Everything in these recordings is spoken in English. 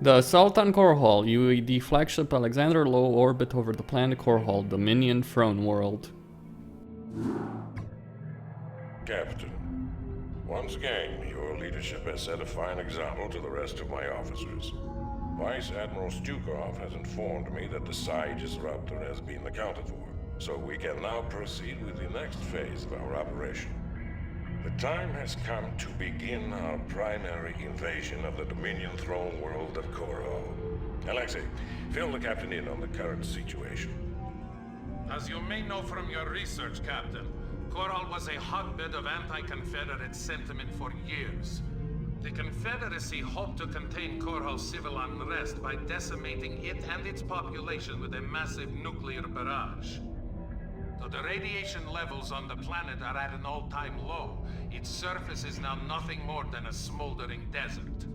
The assault on Korhal, UAD flagship Alexander low orbit over the planet Korhal, Dominion throne world. Captain, once again, your leadership has set a fine example to the rest of my officers. Vice Admiral Stukov has informed me that the Psi disruptor has been accounted for, so we can now proceed with the next phase of our operation. The time has come to begin our primary invasion of the Dominion throne world of Korhal. Alexei, fill the captain in on the current situation. As you may know from your research, Captain, Korhal was a hotbed of anti-Confederate sentiment for years. The Confederacy hoped to contain Korhal's civil unrest by decimating it and its population with a massive nuclear barrage. Though the radiation levels on the planet are at an all-time low, its surface is now nothing more than a smoldering desert.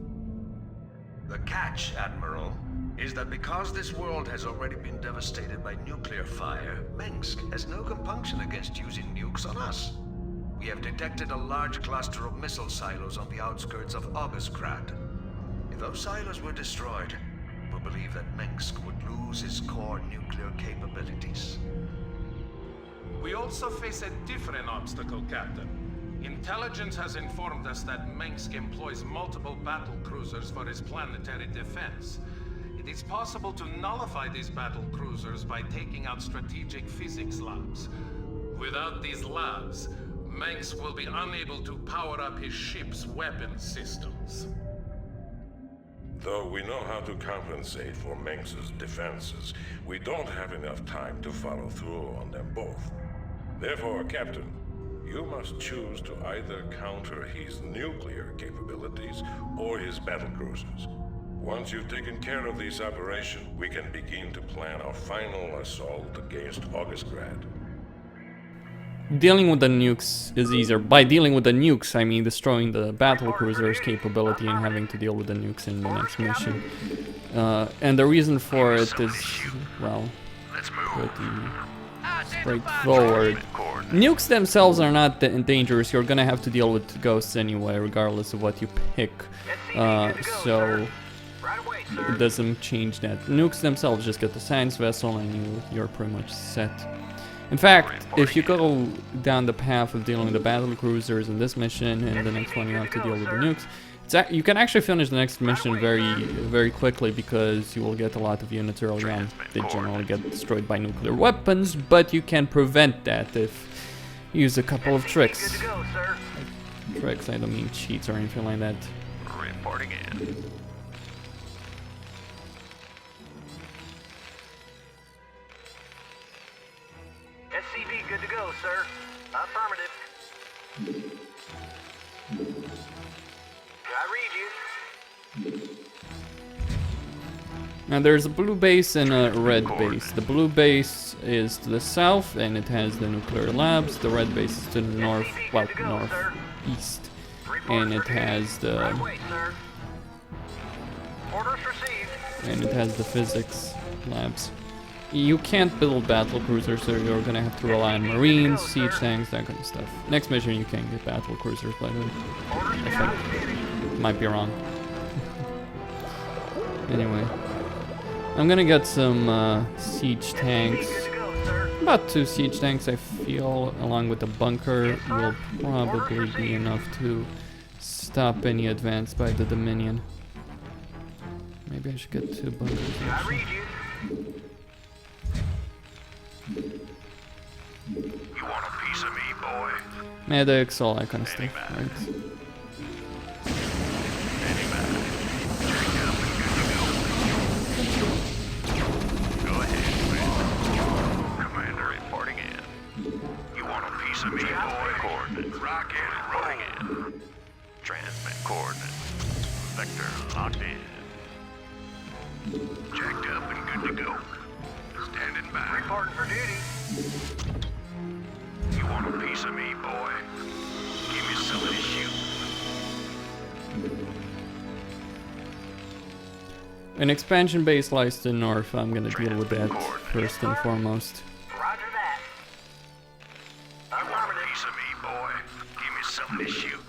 The catch, Admiral, is that because this world has already been devastated by nuclear fire, Mengsk has no compunction against using nukes on us. We have detected a large cluster of missile silos on the outskirts of Augustgrad. If those silos were destroyed, we believe that Mengsk would lose its core nuclear capabilities. We also face a different obstacle, Captain. Intelligence has informed us that Mengsk employs multiple battle cruisers for his planetary defense. It is possible to nullify these battle cruisers by taking out strategic physics labs. Without these labs, Mengsk will be unable to power up his ship's weapon systems. Though we know how to compensate for Mengsk's defenses, we don't have enough time to follow through on them both. Therefore, Captain, you must choose to either counter his nuclear capabilities or his battlecruisers. Once you've taken care of this operation, we can begin to plan our final assault against Augustgrad. Dealing with the nukes is easier. By dealing with the nukes, I mean destroying the battlecruiser's capability and having to deal with the nukes in the next mission. And the reason for it is, well, pretty straightforward. Nukes themselves are not dangerous. You're gonna have to deal with ghosts anyway, regardless of what you pick. So it doesn't change that. Nukes themselves just get the science vessel and you're pretty much set. In fact, if you go down the path of dealing with the battle cruisers in this mission and the next one you have to deal with the nukes, you can actually finish the next mission very quickly because you will get a lot of units early on. They generally get destroyed by nuclear weapons, but you can prevent that if you use a couple of tricks. Tricks, I don't mean cheats or anything like that. Reporting in. SCV good to go, sir. Affirmative. I read you. Now there's a blue base and a red base. The blue base is to the south and it has the nuclear labs. The red base is to the north, well, northeast. And it has the... And it has the physics labs. You can't build battle cruisers, so you're gonna have to rely on marines, siege tanks, that kind of stuff. Next mission you can get battle cruisers, by the way. I think. Might be wrong. Anyway. I'm gonna get some siege tanks. About 2 siege tanks, I feel, along with the bunker, will probably be enough to stop any advance by the Dominion. Maybe I should get 2 bunkers. Actually. You want a piece of me, boy? Medics, all that kind of stuff, right? Go ahead, Commander reporting in. You want a piece of me, boy? Coordinates. Rocket rolling in. Transmit coordinates. Vector locked in. Jacked up and good to go. Standing by. Reporting for duty. You want a piece of me, boy? Give me some of this shoot. An expansion base lies to the north. I'm gonna deal with that first and foremost. Roger that. You want a piece of me, boy? Give me some of this shoot.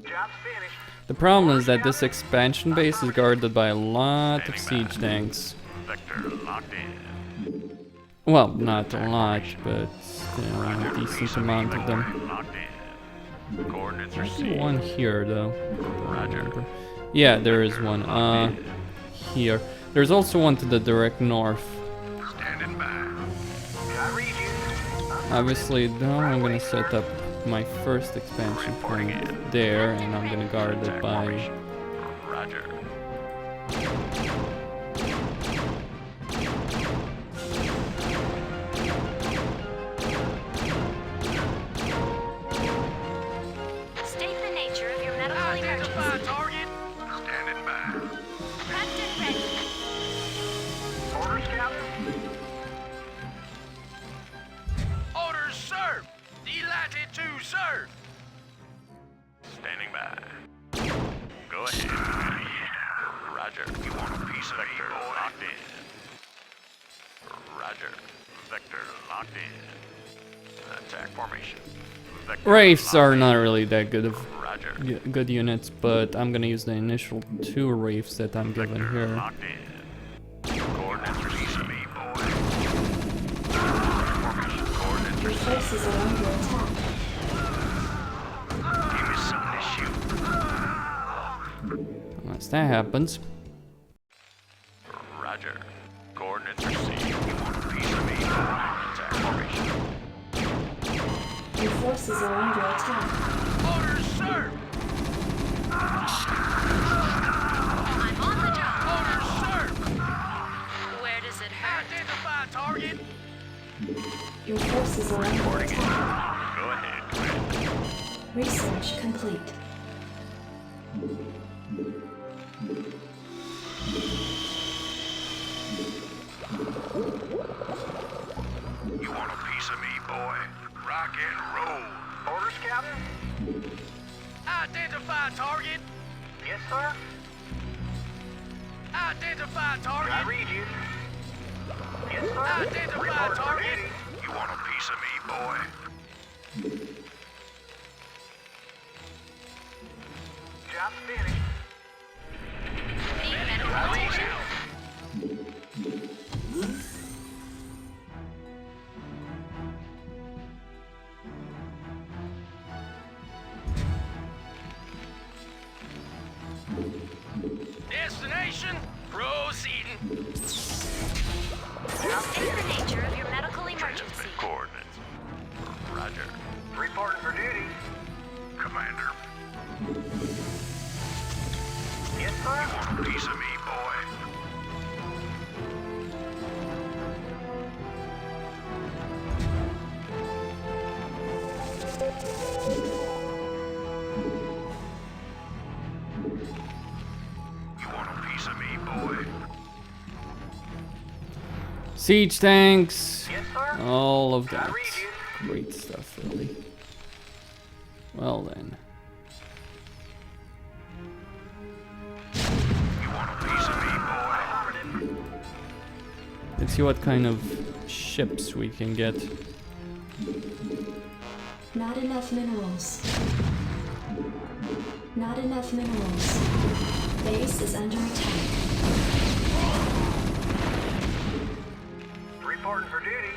Job's finished. The problem is that this expansion base is guarded by a lot of siege tanks. Vector locked in. Well, not a lot, but still a decent amount of them. Locked in. Coordinates There's received. one here though. Roger. Yeah, there is one. Here. There's also one to the direct north. Standing by. Did I read you? Obviously, though, I'm gonna set up my first expansion point there, and I'm gonna guard it by. Roger. State the nature of your medical emergency. Target. Standing by. Captain ready. Orders, Captain? Orders served. Delighted to serve. Standing by. Go ahead. Roger. You want a piece of Vector locked in. Roger. Vector locked in. Attack formation. Vector Wraiths locked are in. not really that good of Roger. good units, but I'm gonna use the initial 2 Wraiths that I'm given Vector here. locked in. Coordinates released to me, boy. Formation. Coordinates Your received. forces are under attack. Give me something to shoot. Unless that happens. Roger. Coordinates received. You want a piece of me? Attack formation. Your forces are under attack. Orders served. I'm on the job. Orders served. Where does it hurt? Identify target. Your forces are under attack. Go ahead, Commander. Research complete. You want a piece of me, boy? Rock and roll. Orders, Captain? Identify target. Yes, sir? Identify Did I target. read you? Yes, sir? Identify Reporting for target. duty. You want a piece of me, boy? Job finished. Need medical attention. Destination proceeding. State the nature of your medical emergency. Coordinates. Roger. Reporting for duty. Commander. Yes, sir? Want a piece of me, boy? You want a piece of me, boy? Siege tanks! Yes, sir? All of Did I that. read you? Great stuff, really. Well then. You want a piece of me, boy? Affirmative. Let's see what kind of ships we can get. Not enough minerals. Not enough minerals. Base is under attack. Reporting for duty.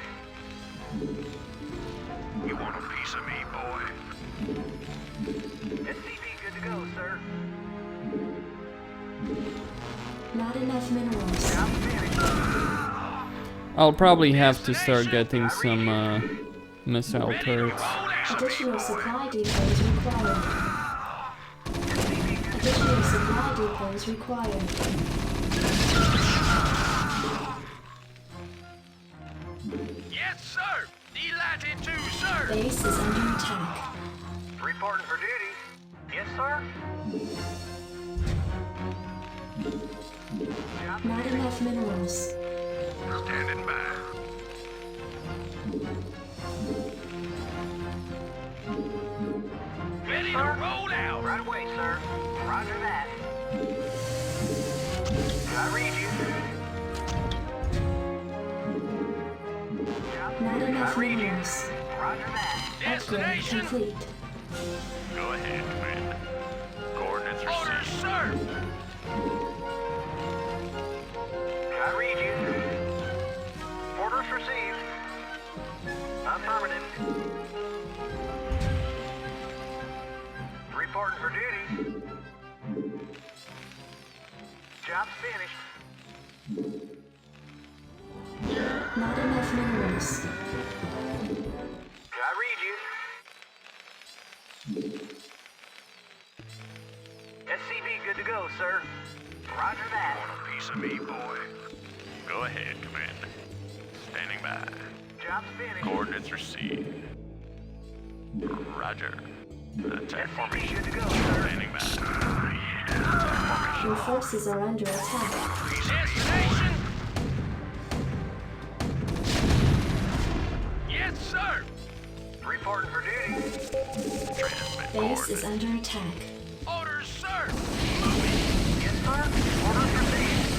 You want a piece of me, boy? SCP good to go, sir. Not enough minerals. Job finished. I'll probably have to start getting some missile turrets. Additional supply depots required. Additional supply depots required. Yes, sir. Delighted to serve. Base is under attack. Reporting for duty. Yes, sir? Job Not enough minerals. Standing by. Ready to roll out. right away, sir. Roger that. Did I read you? Job Not finished. enough I read you. minerals. Roger that. Upgrade Destination. complete. Go ahead, Commander. Coordinates received. sir! I read you. Orders received. Affirmative. Reporting for duty. Job's finished. Not enough minerals. I read you. SCV good to go, sir. Roger that. Want a piece of me, boy? Go ahead, Commander. Standing by. Job's finished. Coordinates received. Roger. Attack SCV formation. good to go, sir. Standing by. Attack Your forces are under attack. formation. Destination! Yes, sir! Reporting for duty. Transmit Base is coordinates. under attack. Orders, sir! Yes, sir. Orders received.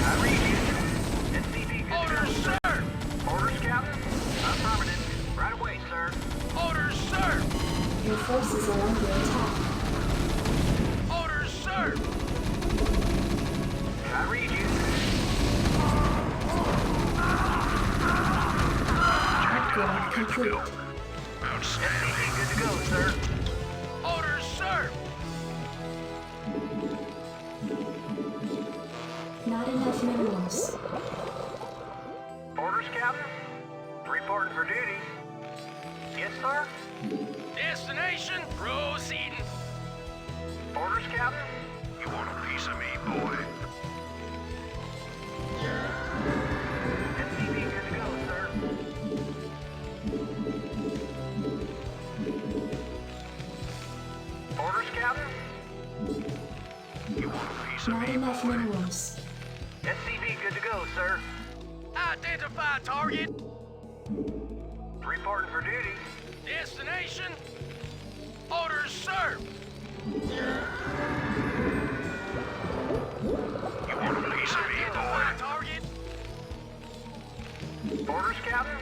I read you. SCV good to go, Orders, sir. sir! Orders, Captain. Affirmative. Right away, sir. Orders, sir! Your forces are under attack. Orders, sir! I read you. Upgrade complete. SCV good to go, sir. Orders, sir! Not enough minerals. Orders, Captain. Reporting for duty. Yes, sir. Destination proceeding. Orders, Captain. You want a piece of me, boy? SCV good to go, sir. Orders, Captain. You want a piece of Not me, enough boy? minerals. SCV good to go, sir. Identify target. Reporting for duty. Destination. Orders, sir! You want a piece of me, Identify boy? target. Orders, Captain.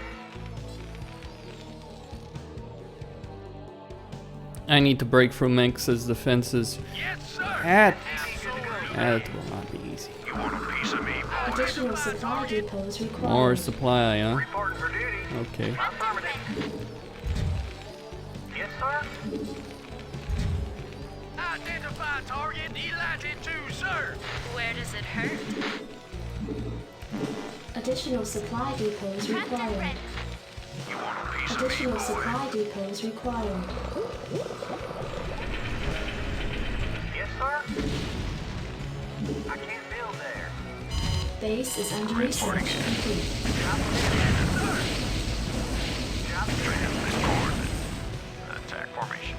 I need to break through Mengsk's defenses. Yes, sir! That Absolutely. will not be easy. You want a piece of me, boy? Additional supply depots required. More supply, huh? Reporting for duty. Okay. Affirmative. Yes, sir. Identify target. Delighted to, sir! Where does it hurt? Additional supply depots Prepped and required. ready. You want a piece of me, Additional boy? supply depots required. Yes, sir. I can't build there. Base is under research complete. Job finished. Job finished. Transmit coordinates. Attack formation.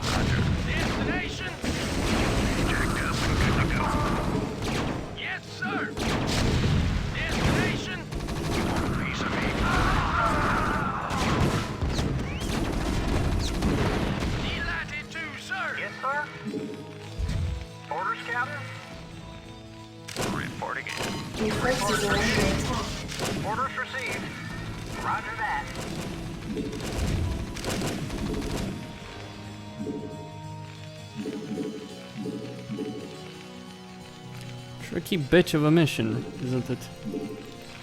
Roger. Destination. Jacked up and good to go. Yes, sir! Destination. You want a piece of me? Delighted to, sir! Yes, sir. Orders, Captain. Reporting in. Your forces are under attack. Orders received. Roger that. Tricky bitch of a mission, isn't it?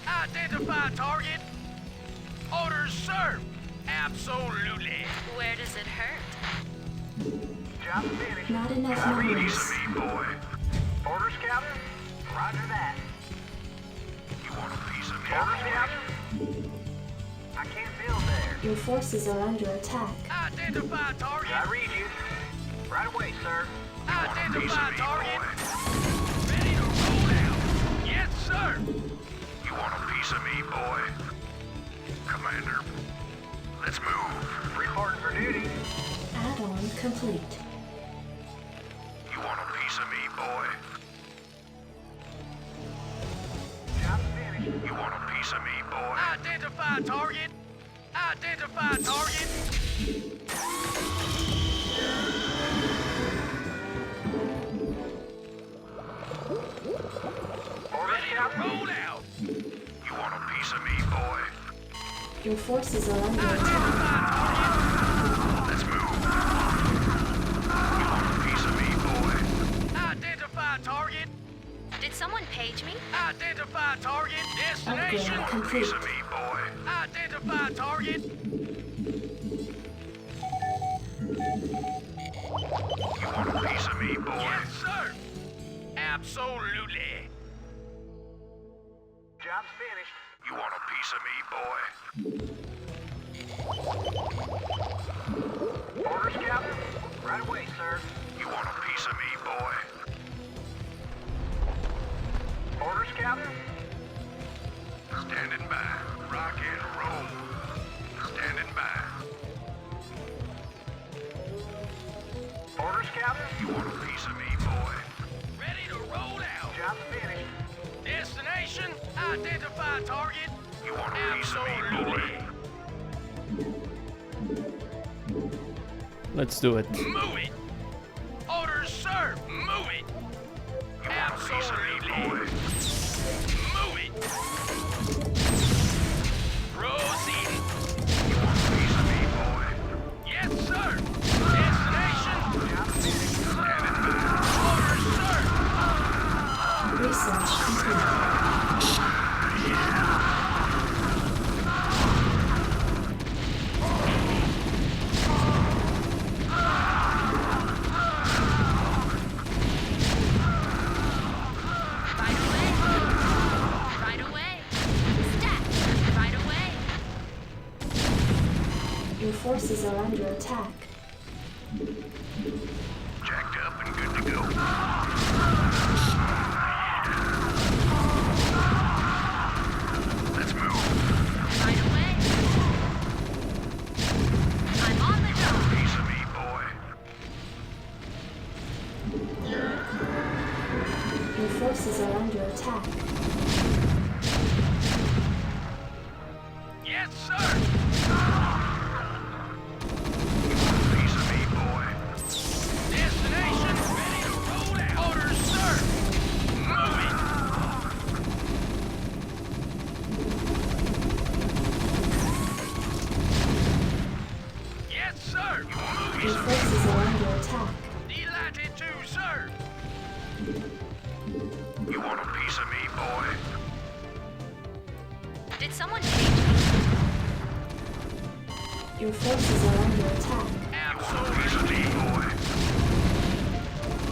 Identify target. Orders, sir! Absolutely. Where does it hurt? Job finished. Not enough I read minerals. Me, boy. Orders, Captain. Roger that. You want a piece of me, Orders, boy? Captain. I can't build there. Your forces are under attack. Identify target. I read you. Right away, sir. Identify me, target. boy? Ready to roll out. Yes, sir! You want a piece of me, boy? Commander, let's move. Reporting for duty. Add-on complete. You want a piece of me, boy? Job finished. You want a piece of me, boy? Identify target. Identify target. Orders, Ready to Captain. roll out. You want a piece of me, boy? Your forces are under attack. Identify target. Let's move. page me? Identify target. Destination. Upgrade complete. Piece of me, boy. Identify target. You want a piece of me, boy? Yes, sir. Absolutely. Job's finished. You want a piece of me, boy? Orders, Captain? Right away, sir. You want a piece of me, boy? Orders, Captain? Standing by. Rock and roll. Standing by. Orders, Captain? You want a piece of me, boy? Ready to roll out. Job's finished. Destination. Identify target. You want a piece of me, boy? Let's do it. Move it. Orders, sir. Move it. You want a piece of me, boy? Move it. Proceeding. You want a piece of me, boy? Yes, sir. Destination. Standing by. Orders, sir. Research complete. Right away. Stat. Right away. Your forces are under attack. Jacked up and good to go. Let's move. Right away. I'm on the job. Piece of me, boy. Your forces are under attack. Yes, sir. Piece of me, boy. Destination ready to roll out. Orders, sir. Move it. Yes, sir. Move Your it. forces are under attack. Delighted to, sir. You want a piece of me, boy? Did someone page me? Your forces are under attack. Absolutely. Piece of me, boy.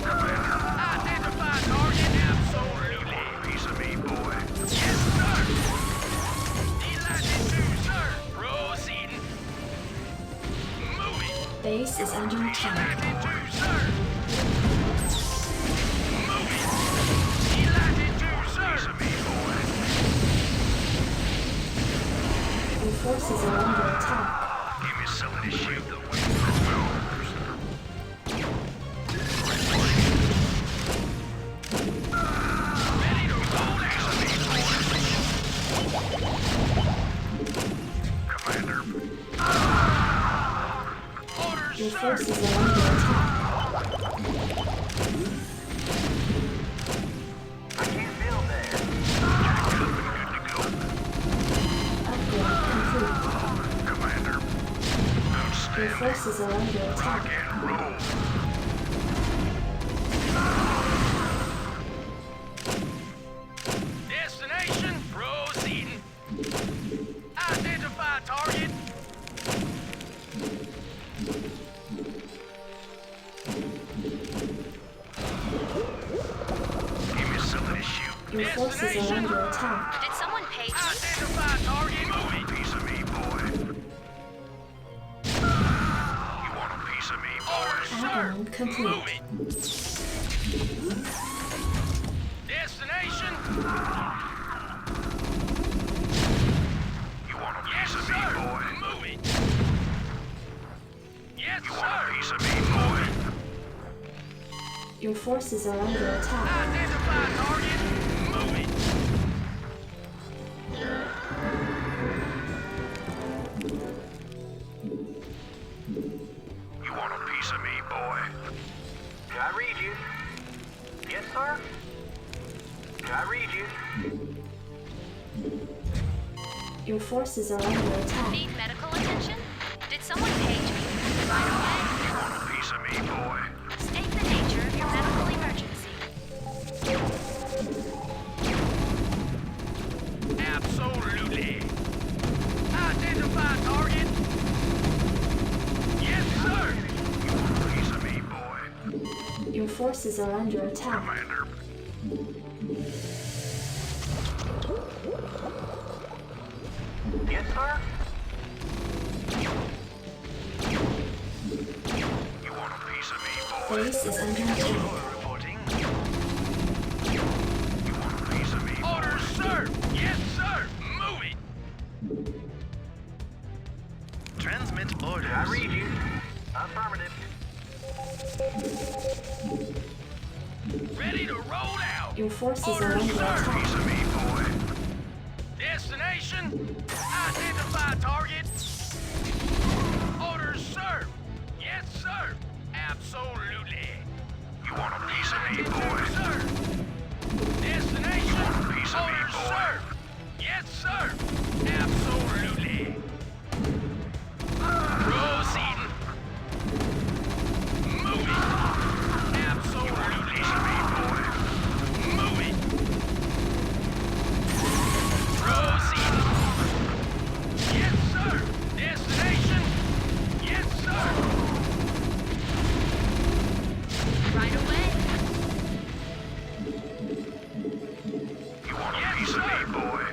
Identify target. Absolutely. Piece of me, boy. Yes, sir. Delighted to, sir. Proceeding. Move it. Base is under attack. Delighted to, sir. Move it. Delighted to, sir. Piece of me, boy. Your forces are under attack. Give me something to shoot the way. Ready to roll out. Commander. Orders, Your sir. forces are under attack. I can't build there. Jacked up and good to go. Upgrade complete. Commander. Your Outstanding. forces are under Rock attack. and roll. Destination proceeding. Identify target. Give me something to shoot. Your forces are under attack. Did someone page me? Identify target. Move it. Piece of me, boy. You want a piece of me, boy? Add-on complete. Move it. Destination. You want a piece of me, boy? Move it. Yes, you want a piece of me, boy? Your forces are under attack. Identify target. Move it. You want a piece of me, boy? Can I read you? Yes, sir? Can I read you? Your forces are under attack. Need medical attention? Did someone page me? Right away. You want a piece of me, boy? State the nature of your medical emergency. Your forces are under attack. Commander. Yes, sir? You want a piece of me, boy? Base is under attack. Controller reporting. You want a piece of me, boy? Orders, sir! Yes, sir! Move it! Transmit orders. I read you. Affirmative. Ready to roll out! Your forces are Orders, under sir! attack. Piece of me, boy. Destination? Identify target. Orders, sir! Yes, sir! Absolutely! You want a piece of me, boy? Sir! Destination? You want a piece of me, Orders, boy? sir! Yes, sir! Absolutely! Proceeding! Move it! Absolutely! Piece of me, boy. Move it! Proceeding! Yes, sir! Destination? Yes, sir! Right away. You want a Yes, piece sir. of me, boy?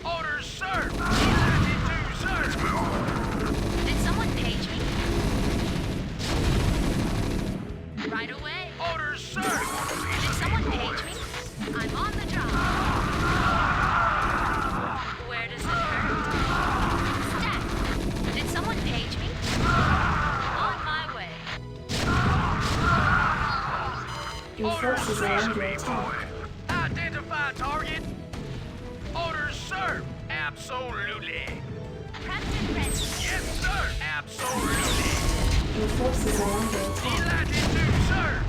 Orders, sir! Latitude, sir! Did someone page me? Right away. Orders, sir! Did someone page me? I'm on the job. Where does it hurt? Stat. Did someone page me? On my way. Your forces are under attack. Identify target. Orders, sir! Absolutely! Captain ready. Yes, sir! Absolutely! Your forces are under attack. Latitude, sir!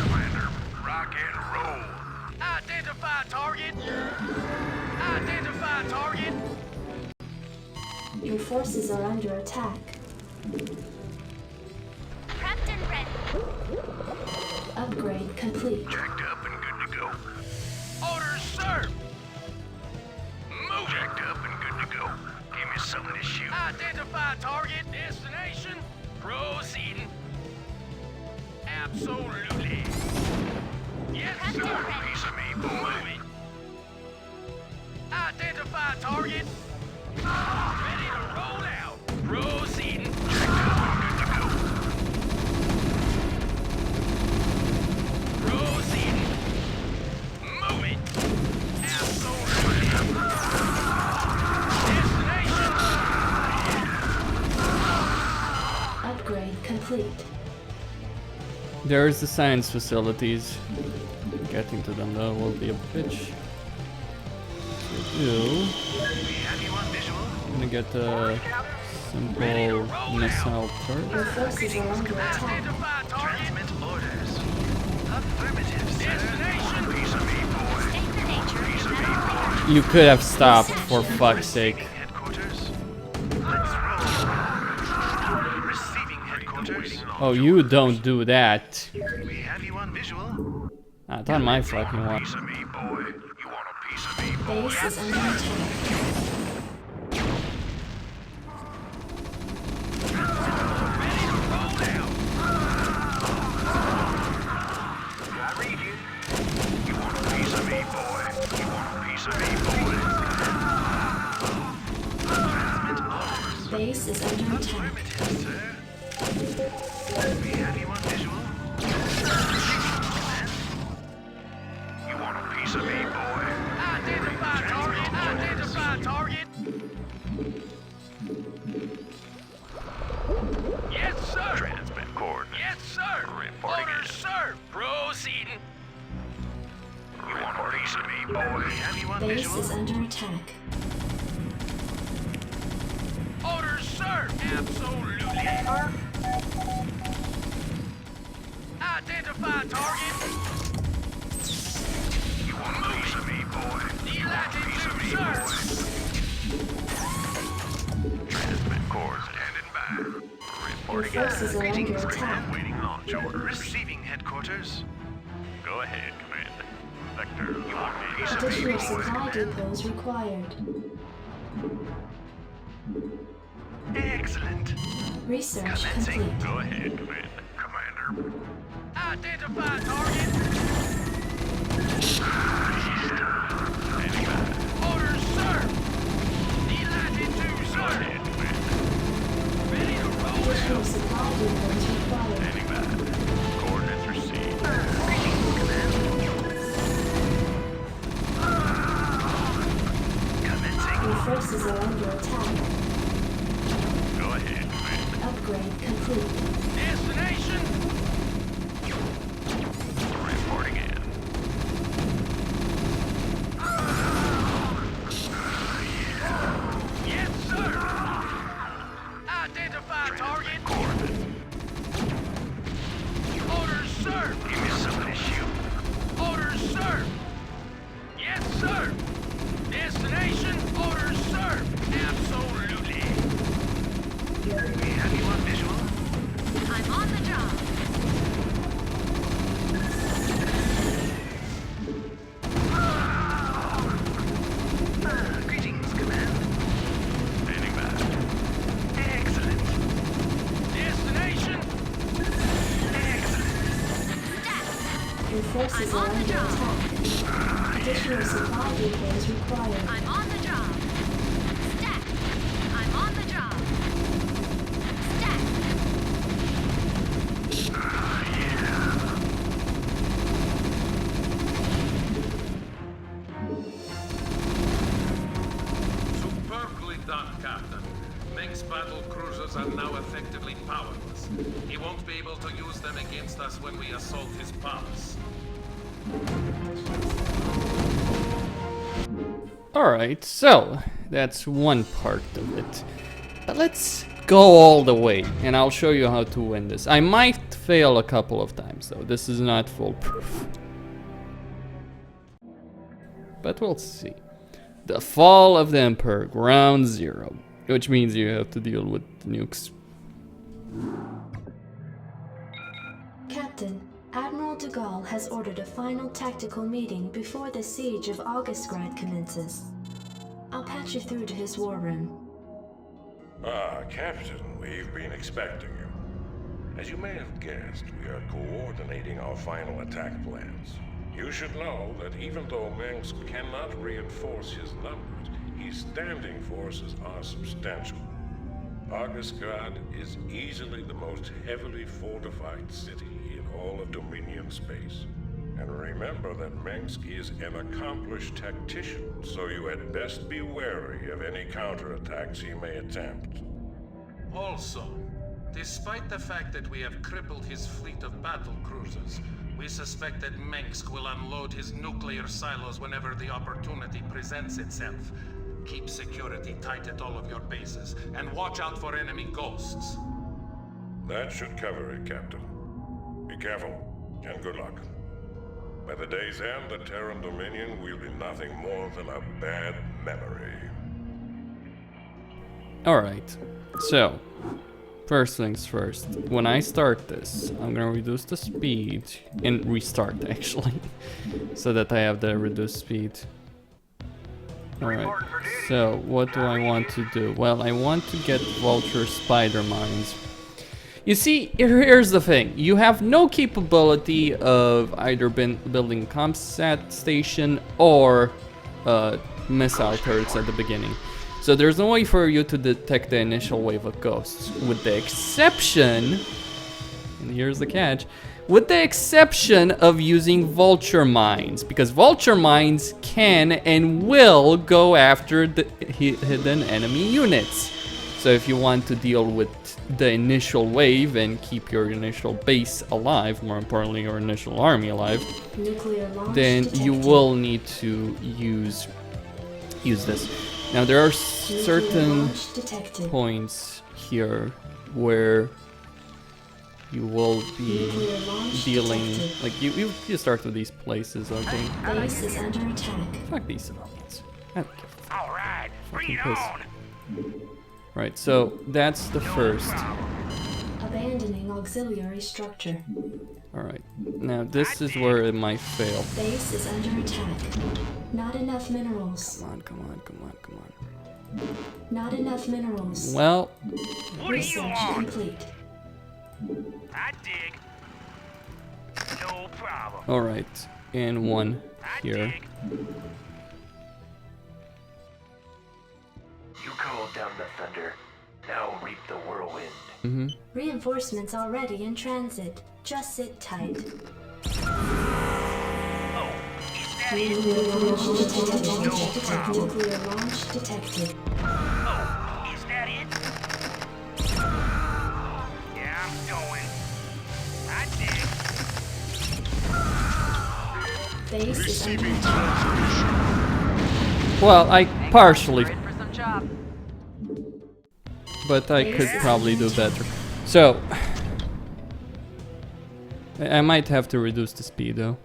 Commander, rock and roll. Identify target. Identify target. Your forces are under attack. Captain ready. Upgrade complete. Jacked up and good to go. Orders, sir! Move it! Jacked up and good to go. Give me something to shoot. Identify target. Destination. Proceeding. Absolutely. Yes, Captain sir! ready. Piece of me, Move boy. it. Identify target. Ready to roll out. Proceeding. Proceeding. Move it. Absolutely. Destination. Upgrade complete. There's the science facilities. Getting to them though will be a bitch. So We have you on visual. I'm gonna get a simple missile turret. Your forces are under attack. Identify target. Transmit orders. Affirmative, sir. Destination. Piece of me, boy. State the nature of your medical You could have stopped, for fuck's sake. Headquarters. Let's roll. Receiving headquarters. Oh, you don't do that. We have you on visual. Not on my fucking watch. Piece of me, boy. You want a piece of me, boy? Base is under attack. Ready to roll out. I read you. You want a piece of me, boy? You want a piece of me, boy? Transmit orders. Base is under attack. Affirmative, sir. We have you on visual. You want a piece of me, boy? Identify target. Identify target. Yes, sir. Transmit coordinates. Yes, sir. Reporting Orders, in. sir. Proceeding. You want a piece of me, boy? We have you on Base visual. is under attack. Orders, sir. Absolutely. Identify target. You want a piece of me, boy? Latitude, sir. Transmit cores standing by. Your Reporting forces are under attack. Waiting launch order. Receiving headquarters. Go ahead, Commander. Vector, you want a piece of me, Additional boy? supply depots required. Excellent. Research Commencing. complete. Go ahead, Commander. Commander. Identify target. Orders, sir. Delighted to, sir. Ready to roll Additional out. supply depots required. Standing by. Coordinates received. Your forces are under attack. Go ahead, Commander. Upgrade complete. Destination. Reporting in. Yes, sir. Identify target. Coordinates. Orders, sir. Give me something to shoot. Orders, sir. Yes, sir. Destination. Orders, sir. Absolutely. Have you on visual? I'm on the job. Greetings, Command. Standing by. Excellent. Destination. Your forces are I'm on the under job. attack. Additional supply depots required. I'm on the job. Stack. I'm on the job. Stack. Superbly done, Captain. Meng's battle cruisers are now effectively powerless. He won't be able to use them against us when we assault his palace. Alright, so that's one part of it. But let's go all the way, and I'll show you how to win this. I might fail a couple of times, though. This is not foolproof. But we'll see. The Fall of the Emperor, Ground Zero. Which means you have to deal with nukes. Captain, Admiral de Gaulle has ordered a final tactical meeting before the siege of Augustgrad commences. I'll patch you through to his war room. Ah, Captain, we've been expecting you. As you may have guessed, we are coordinating our final attack plans. You should know that even though Mengsk cannot reinforce his numbers, his standing forces are substantial. Augustgrad is easily the most heavily fortified city in all of Dominion space. And remember that Mengsk is an accomplished tactician, so you had best be wary of any counterattacks he may attempt. Also, despite the fact that we have crippled his fleet of battle cruisers, we suspect that Mengsk will unload his nuclear silos whenever the opportunity presents itself. Keep security tight at all of your bases, and watch out for enemy ghosts. That should cover it, Captain. Be careful, and good luck. By the day's end, the Terran Dominion will be nothing more than a bad memory. Alright, so first things first. When I start this, I'm gonna reduce the speed and restart actually, so that I have the reduced speed. Alright, so what do I want to do? Well, I want to get Vulture Spider Mines. You see, here's the thing. You have no capability of either building ComSat station or missile turrets at the beginning. So there's no way for you to detect the initial wave of ghosts, with the exception, and here's the catch, with the exception of using Vulture Mines, because Vulture Mines can and will go after the hidden enemy units. So if you want to deal with the initial wave and keep your initial base alive, more importantly your initial army alive, then you will need to use this. Now there are certain points here where you will be dealing, like you start with these places, okay? Base is under attack. Fuck these civilians. I don't give a All right, bring it piss. on. Right, so that's the first. Abandoning auxiliary structure. Alright, now this is where it might fail. Base is under attack. Not enough minerals. Come on, come on, come on, come on. Not enough minerals. Well, What do you Research want? complete. I dig. problem. Alright, and one I here. dig. You called down the thunder. Now reap the whirlwind. Mm-hmm. Reinforcements already in transit. Just sit tight. Oh, is that it? Nuclear launch detected. Oh, is that it? Yeah, I'm going. I dig. Base is under Receiving attack. transmission. Well, I partially, Ready for some chop. but I could probably do better. So, I might have to reduce the speed though.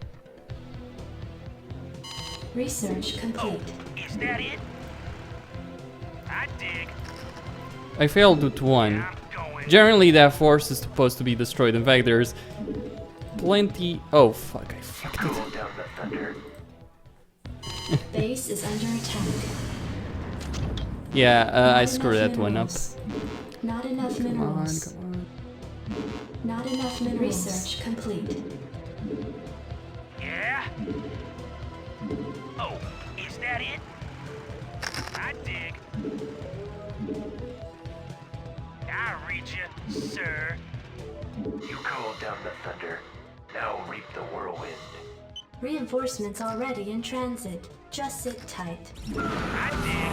Research complete. Is that it? I dig. I failed with one. I'm going. Generally, that force is supposed to be destroyed. In fact, there's plenty. Oh fuck! I fucked it. Called down the thunder. Base is under attack. Yeah, Not I screwed enough that one up. minerals. Not enough Come on, minerals. come on. Not enough minerals. Research complete. Yeah? Oh, is that it? I dig. I read you, sir. You called down the thunder. Now reap the whirlwind. Reinforcements already in transit. Just sit tight. I dig.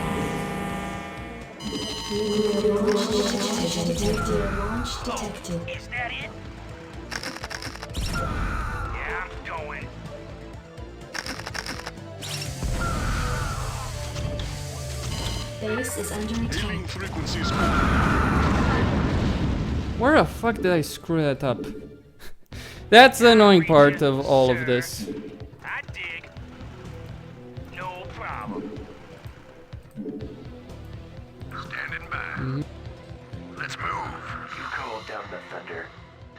Nuclear launch detected. Nuclear launch detected. Is that it? Yeah, I'm going. Base is under attack. Hailing frequencies. Where the fuck did I screw that up? That's the annoying part of all of this. I dig. No problem. Standing by. Let's move. You called down the thunder.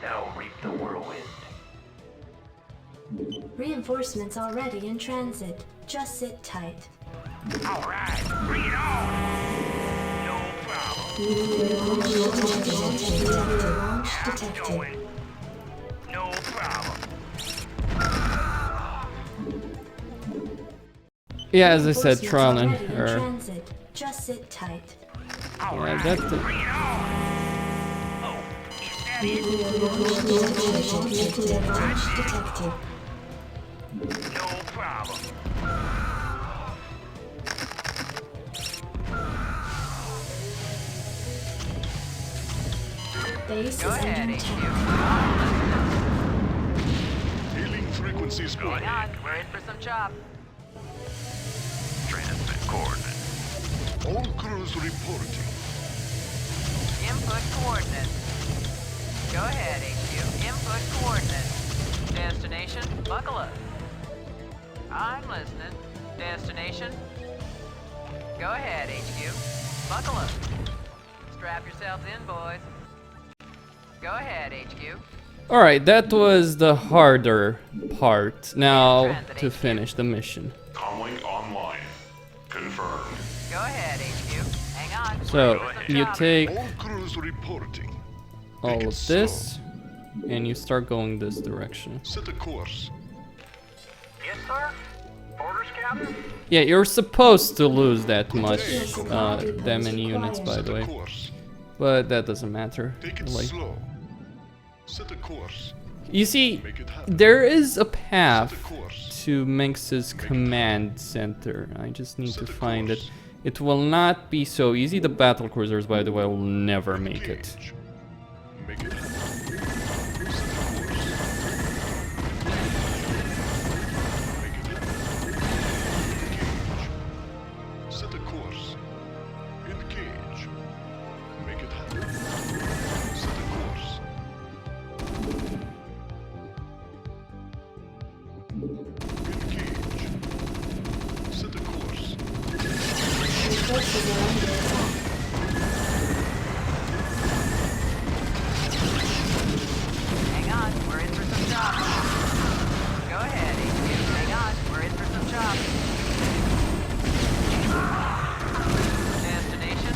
Now reap the whirlwind. Reinforcements already in transit. Just sit tight. All right, bring it on. No problem. Nuclear launch detected. Nuclear launch I'm detected. going. No problem. Yeah, as I said, Reinforcements trial and already in error. transit. Just sit tight. All Yeah, right, that. bring it on. Oh, is that it? Nuclear launch detected. Nuclear launch detected. No problem. Base Go is ahead, under HQ. attack. Hailing frequencies. Hang on, we're in for some chop. Transmit coordinates. All crews reporting. Input coordinates. Go ahead, HQ. Input coordinates. Destination, buckle up. I'm listening. Destination. Go ahead, HQ. Buckle up. Strap yourselves in, boys. Go ahead, HQ. Alright, that was the harder part. Now to finish the mission. Comlink online. Confirmed. Go ahead, HQ. Hang on. So, we're in for some you chop. take All crews reporting. all Take it of this, and you start going this direction. Set a course. Yes, sir? Orders, Captain? Yeah, you're supposed to lose that much, that many units, by Set the a way. course. But that doesn't matter. Take it Like, slow. Set a course. you see, Make it happen. there is a Set a path course. to Minx's command center. I just need to Set a find it. course. It will not be so easy. The battle cruisers, by the way, will never make it. Engage. Make it happen. Set a course. Make it happen. Engage. Set a course. Engage. Make it happen. Set a course. Engage. Set a course. Your forces are under attack. Hang on, we're in for some chop. Go ahead, HQ. Hang on, we're in for some chop. Destination.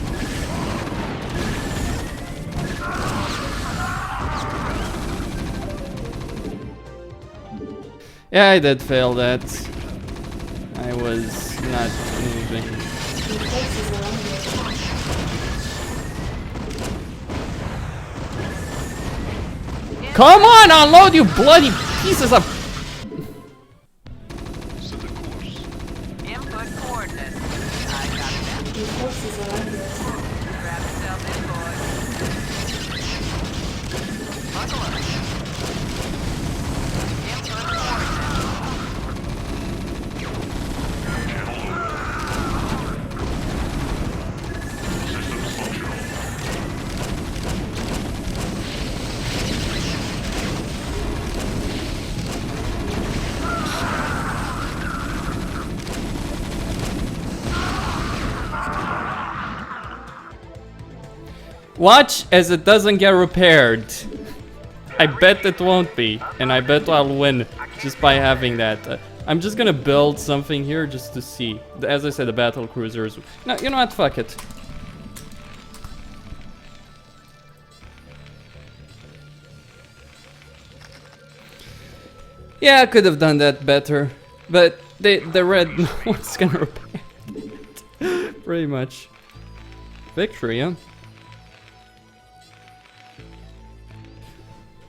Yeah, I did fail that. I was not moving. Your forces are under attack. Come on, unload, you bloody pieces of... Set a course. Input coordinates. I got that. Your forces are under attack. Grab yourself in, boys. Buckle up. Input coordinates. Systems functional. Watch as it doesn't get repaired. I bet it won't be, and I bet I'll win just by having that. I'm just gonna build something here just to see. As I said, the battle cruisers. No, you know what? Fuck it. Yeah, I could have done that better, but the red no one's gonna repair it. Pretty much. Victory, huh?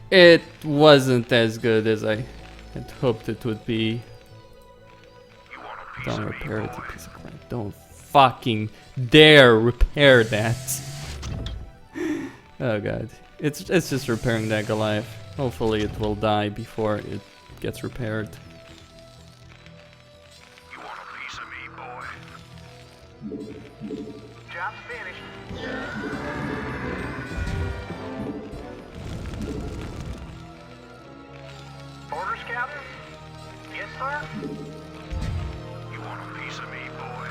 It wasn't as good as I had hoped it would be. You want a piece Don't of repair me, it, you boy? piece of crap. Don't fucking dare repair that. Oh god. It's just repairing that Goliath. Hopefully it will die before it gets repaired. You want a piece of me, boy? Job's finished. Orders, Captain? Yes, sir? You want a piece of me, boy?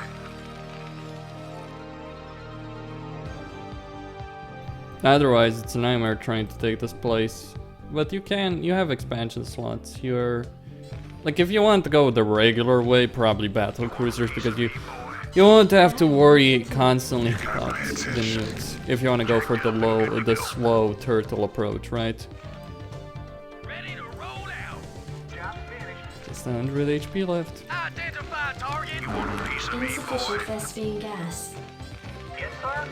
Otherwise, it's a nightmare trying to take this place. But you have expansion slots. Like, if you want to go the regular way, probably battle cruisers, because you won't have to worry constantly about the nukes. If you want to go for the slow turtle approach, right? Ready to roll out. Job's finished. Just 100 HP left. Identify target. You want a piece of me, Insufficient boy? Vespene gas. Yes, sir?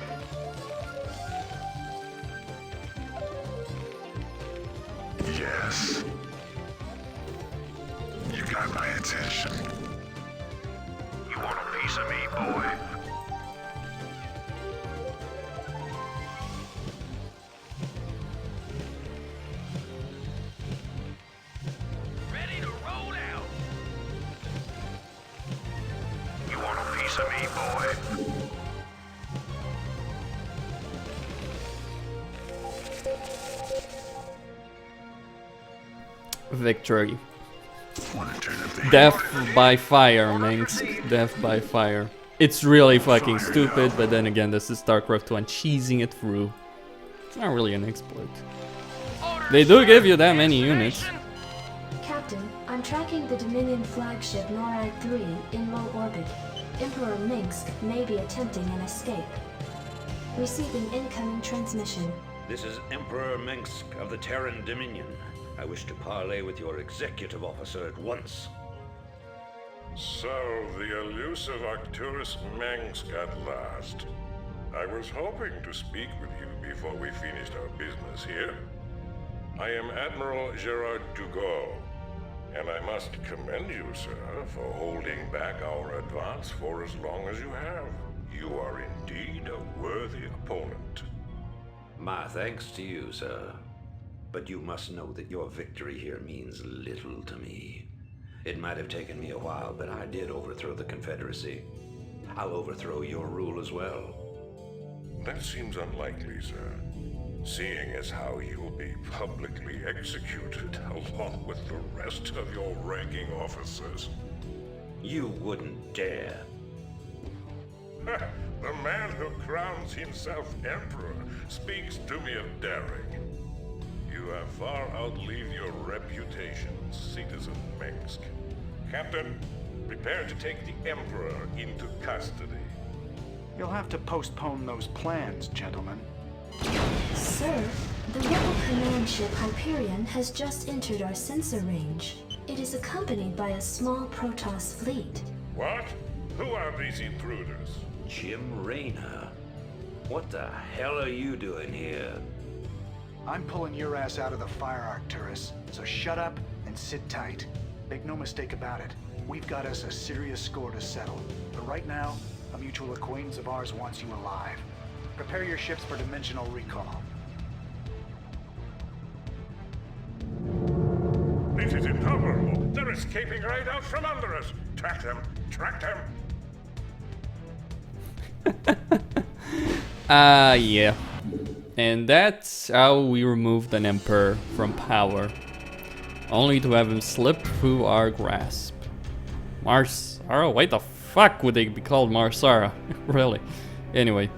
Yes. You got my attention. You want a piece of me, boy? Ready to roll out. You want a piece of me, boy? Victory. Want to turn up the Death by fire, Minsk. Death by fire. It's really fucking stupid, but then again, this is Starcraft 1 cheesing it through. It's not really an exploit. They do give you that many units. Captain, I'm tracking the Dominion flagship NORAD 3 in low orbit. Emperor Minsk may be attempting an escape. Receiving incoming transmission. This is Emperor Minsk of the Terran Dominion. I wish to parley with your executive officer at once. So, the elusive Arcturus Mengsk at last. I was hoping to speak with you before we finished our business here. I am Admiral Gerard Dugot, and I must commend you, sir, for holding back our advance for as long as you have. You are indeed a worthy opponent. My thanks to you, sir. But you must know that your victory here means little to me. It might have taken me a while, but I did overthrow the Confederacy. I'll overthrow your rule as well. That seems unlikely, sir, seeing as how you'll be publicly executed along with the rest of your ranking officers. You wouldn't dare. The man who crowns himself emperor speaks to me of daring. You have far outlived your reputation, citizen Minsk. Captain, prepare to take the emperor into custody. You'll have to postpone those plans, gentlemen. Sir, The rebel command ship Hyperion has just entered our sensor range. It is accompanied by a small Protoss fleet. What? Who are these intruders? Jim Raynor. What the hell are you doing here? I'm pulling your ass out of the fire arc, Turris, so shut up and sit tight. Make no mistake about it, we've got us a serious score to settle. But right now, a mutual acquaintance of ours wants you alive. Prepare your ships for dimensional recall. This is intolerable. They're escaping right out from under us. Track them. Track them. Yeah. And that's how we removed an Emperor from power. Only to have him slip through our grasp. Marsara? Why the fuck would they be called Marsara? Really? Anyway,